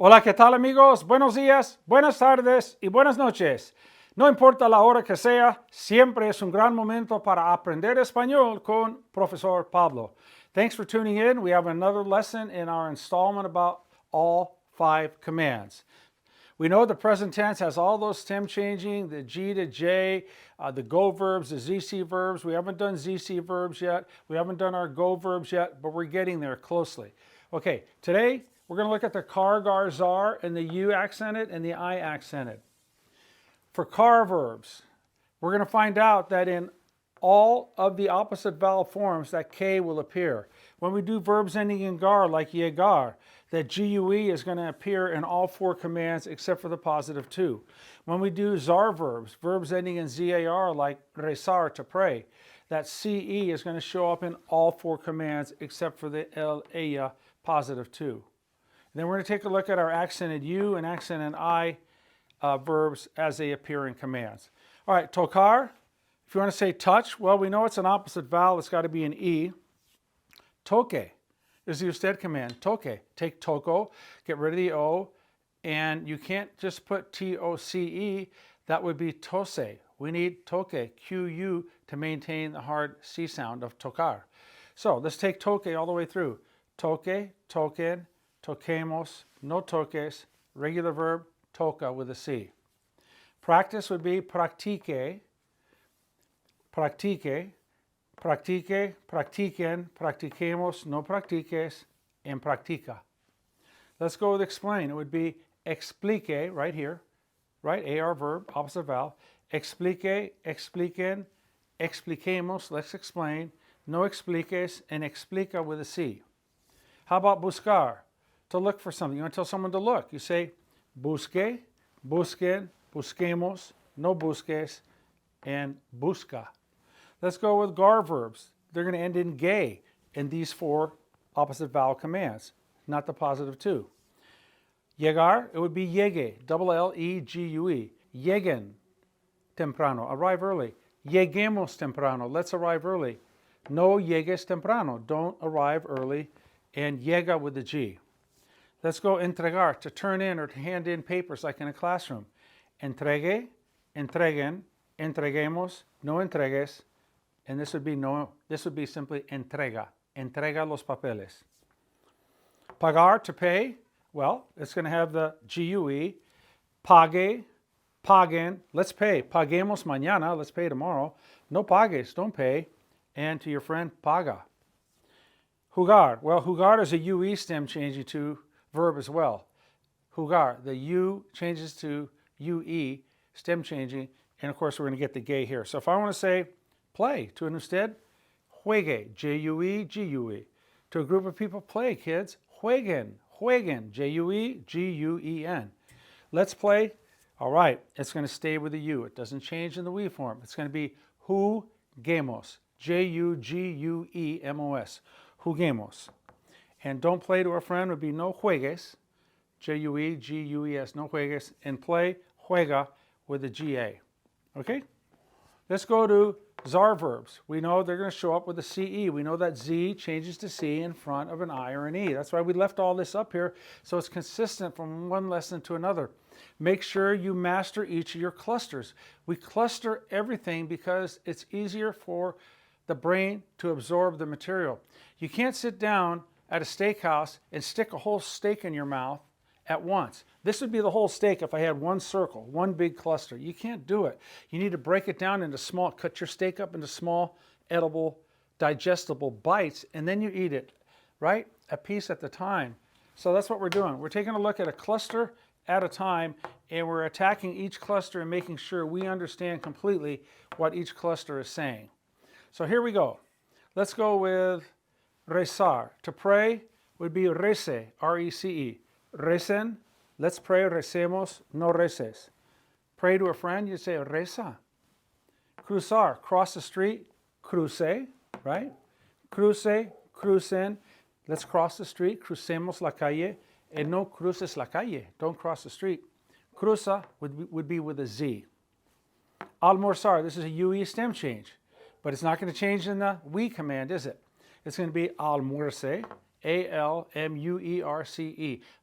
Hola, ¿qué tal amigos? Buenos días, buenas tardes y buenas noches. No importa la hora que sea, siempre es un gran momento para aprender español con Profesor Pablo. Thanks for tuning in. We have another lesson in our installment about all 5 commands. We know the present tense has all those stem changing, the G to J, the go verbs, the ZC verbs. We haven't done ZC verbs yet. We haven't done our go verbs yet, but we're getting there closely. Okay, today we're going to look at the CarGarZar and the U accented and the I accented. For car verbs, we're going to find out that in all of the opposite vowel forms that K will appear. When we do verbs ending in gar like llegar, that GUE is going to appear in all 4 commands except for the positive 2. When we do ZAR verbs, verbs ending in ZAR like rezar, to pray, that CE is going to show up in all 4 commands except for the ella positive 2. And then we're going to take a look at our accented U and accented I verbs as they appear in commands. All right, tocar. If you want to say touch, well, we know it's an opposite vowel. It's got to be an E. Toque is the usted command. Toque. Take toco, get rid of the O, and you can't just put T-O-C-E. That would be tose. We need toque, Q-U, to maintain the hard C sound of tocar. So let's take toque all the way through. Toque, toquen, toquemos, no toques, regular verb, toca with a C. Practice would be practique, practique, practique, practiquen, practiquemos, no practiques, and practica. Let's go with explain. It would be explique, right here, right? AR verb, opposite vowel. Explique, expliquen, expliquemos, let's explain, no expliques, and explica with a C. How about buscar? To look for something. You want to tell someone to look. You say busque, busquen, busquemos, no busques, and busca. Let's go with gar verbs. They're going to end in gay in these 4 opposite vowel commands, not the positive 2. Llegar, it would be llegue, double L-E-G-U-E. Lleguen, temprano, arrive early. Lleguemos temprano, let's arrive early. No llegues temprano, don't arrive early. And llega with the G. Let's go entregar, to turn in or to hand in papers like in a classroom. Entregue, entreguen, entreguemos, no entregues, and this would be simply entrega. Entrega los papeles. Pagar, to pay, well, it's going to have the GUE. Pague, paguen, let's pay. Paguemos mañana, let's pay tomorrow. No pagues, don't pay. And to your friend, paga. Jugar, well, jugar is a UE stem changing to verb as well. Jugar, the U changes to UE, stem changing, and of course we're going to get the gay here. So if I want to say play to an usted, juegue, J-U-E, G-U-E. To a group of people, play, kids, jueguen, jueguen, J-U-E, G-U-E-N. Let's play. All right, it's going to stay with the U. It doesn't change in the we form. It's going to be juguemos, J-U-G-U-E-M-O-S, juguemos. And don't play to a friend would be no juegues, J-U-E-G-U-E-S, no juegues, and play, juega, with a G-A. Okay? Let's go to ZAR verbs. We know they're going to show up with a C-E. We know that Z changes to C in front of an I or an E. That's why we left all this up here, so it's consistent from one lesson to another. Make sure you master each of your clusters. We cluster everything because it's easier for the brain to absorb the material. You can't sit down at a steakhouse and stick a whole steak in your mouth at once. This would be the whole steak if I had one circle, one big cluster. You can't do it. You need to break it down into small, cut your steak up into small, edible, digestible bites, and then you eat it, right? A piece at the time. So that's what we're doing. We're taking a look at a cluster at a time, and we're attacking each cluster and making sure we understand completely what each cluster is saying. So here we go. Let's go with rezar. To pray would be rece, R-E-C-E. Recen, let's pray, recemos, no reces. Pray to a friend, you say reza. Cruzar, cross the street, cruce, right? Cruce, crucen, let's cross the street, crucemos la calle, and no cruces la calle, don't cross the street. Cruza would be with a Z. Almorzar, this is a UE stem change, but it's not going to change in the we command, is it? It's going to be almuerce, A-L-M-U-E-R-C-E,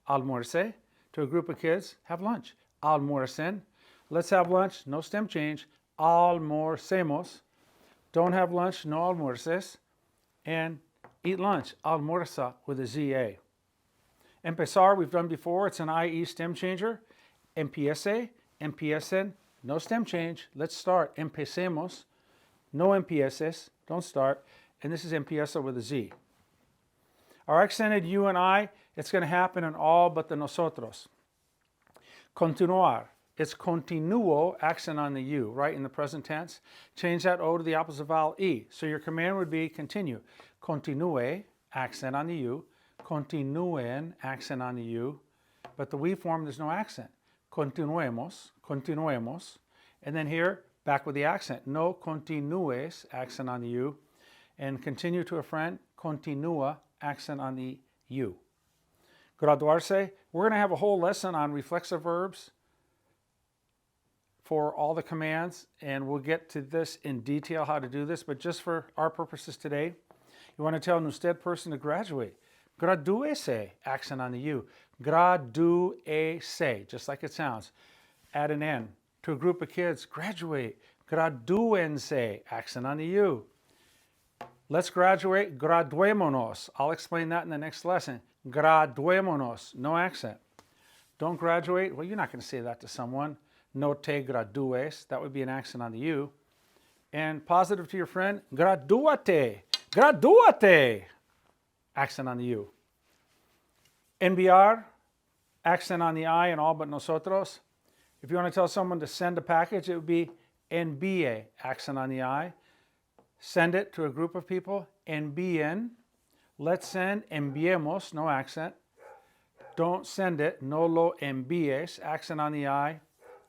almuerce. to a group of kids, have lunch. Almuercen. Let's have lunch, no stem change. Almorcemos. Don't have lunch, no almuerces. And eat lunch, almuerza with a ZA. Empezar, we've done before, it's an IE stem changer. Empiece, empiecen, no stem change. Let's start. Empecemos, no empieces, don't start. And this is empieza with a Z. Our accented U and I, it's going to happen in all but the nosotros. Continuar, it's continuo, accent on the U, right, in the present tense. Change that O to the opposite vowel E. So your command would be continue. Continue, accent on the U. Continúen, accent on the U. But the we form, there's no accent. Continuemos, continuemos. And then here, back with the accent. No continúes, accent on the U. And continue to a friend, continúa, accent on the U. Graduarse, we're going to have a whole lesson on reflexive verbs for all the commands, and we'll get to this in detail how to do this, but just for our purposes today, you want to tell an usted person to graduate. Gradúese, accent on the U. Gradúese, just like it sounds. Add an N. To a group of kids, graduate. Gradúense, accent on the U. Let's graduate, graduémonos. I'll explain that in the next lesson. Graduémonos, no accent. Don't graduate, well, you're not going to say that to someone. No te gradúes, that would be an accent on the U. And positive to your friend, gradúate, gradúate, accent on the U. Enviar, accent on the I in all but nosotros. If you want to tell someone to send a package, it would be envíe, accent on the I. Send it to a group of people, envíen. Let's send, enviemos, no accent. Don't send it, no lo envíes, accent on the I.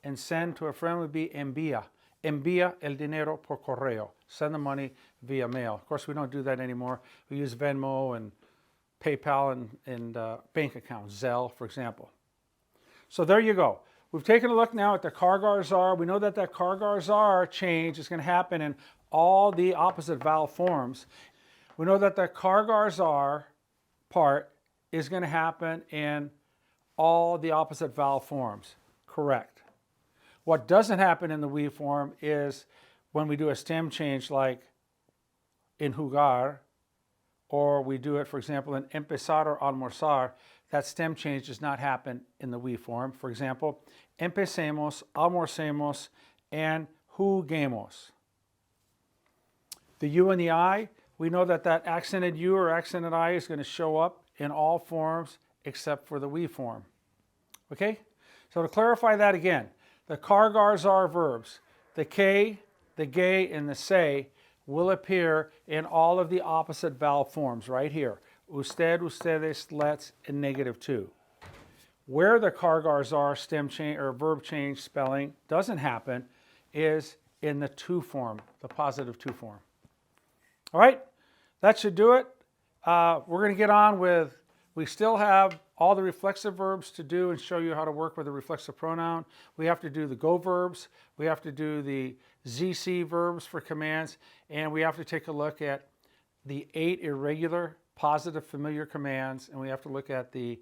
And send to a friend would be envía. Envía el dinero por correo. Send the money via mail. Of course, we don't do that anymore. We use Venmo and PayPal and bank accounts, Zelle, for example. So there you go. We've taken a look now at the CarGarZar. We know that that CarGarZar change is going to happen in all the opposite vowel forms. We know that the CarGarZar part is going to happen in all the opposite vowel forms. Correct. What doesn't happen in the we form is when we do a stem change like in jugar, or we do it, for example, in empezar or almorzar, that stem change does not happen in the we form. For example, empecemos, almorcemos, and juguemos. The U and the I, we know that that accented U or accented I is going to show up in all forms except for the we form. Okay? So to clarify that again, the CarGarZar verbs, the que, the gay, and the se will appear in all of the opposite vowel forms right here. Usted, ustedes, let's, and negative two. Where the CarGarZar stem change or verb change spelling doesn't happen is in the to form, the positive to form. All right, that should do it. We're going to get on with, we still have all the reflexive verbs to do and show you how to work with a reflexive pronoun. We have to do the go verbs. We have to do the ZC verbs for commands. And we have to take a look at the 8 irregular positive familiar commands. And we have to look at the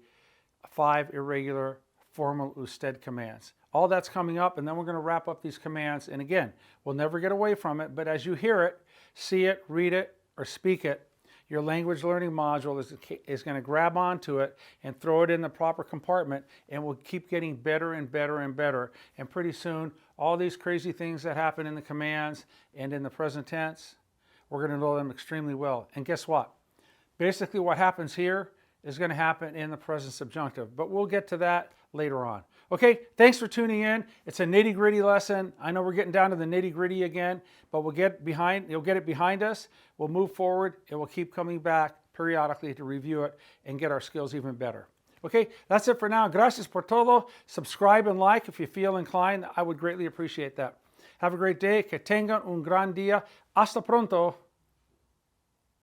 5 irregular formal usted commands. All that's coming up, and then we're going to wrap up these commands. And again, we'll never get away from it, but as you hear it, see it, read it, or speak it, your language learning module is going to grab onto it and throw it in the proper compartment, and we'll keep getting better and better and better. And pretty soon, all these crazy things that happen in the commands and in the present tense, we're going to know them extremely well. And guess what? Basically what happens here is going to happen in the present subjunctive, but we'll get to that later on. Okay, thanks for tuning in. It's a nitty-gritty lesson. I know we're getting down to the nitty-gritty again, but we'll get behind, you'll get it behind us. We'll move forward, and we'll keep coming back periodically to review it and get our skills even better. Okay, that's it for now. Gracias por todo. Subscribe and like if you feel inclined. I would greatly appreciate that. Have a great day. Que tengan un gran día. Hasta pronto.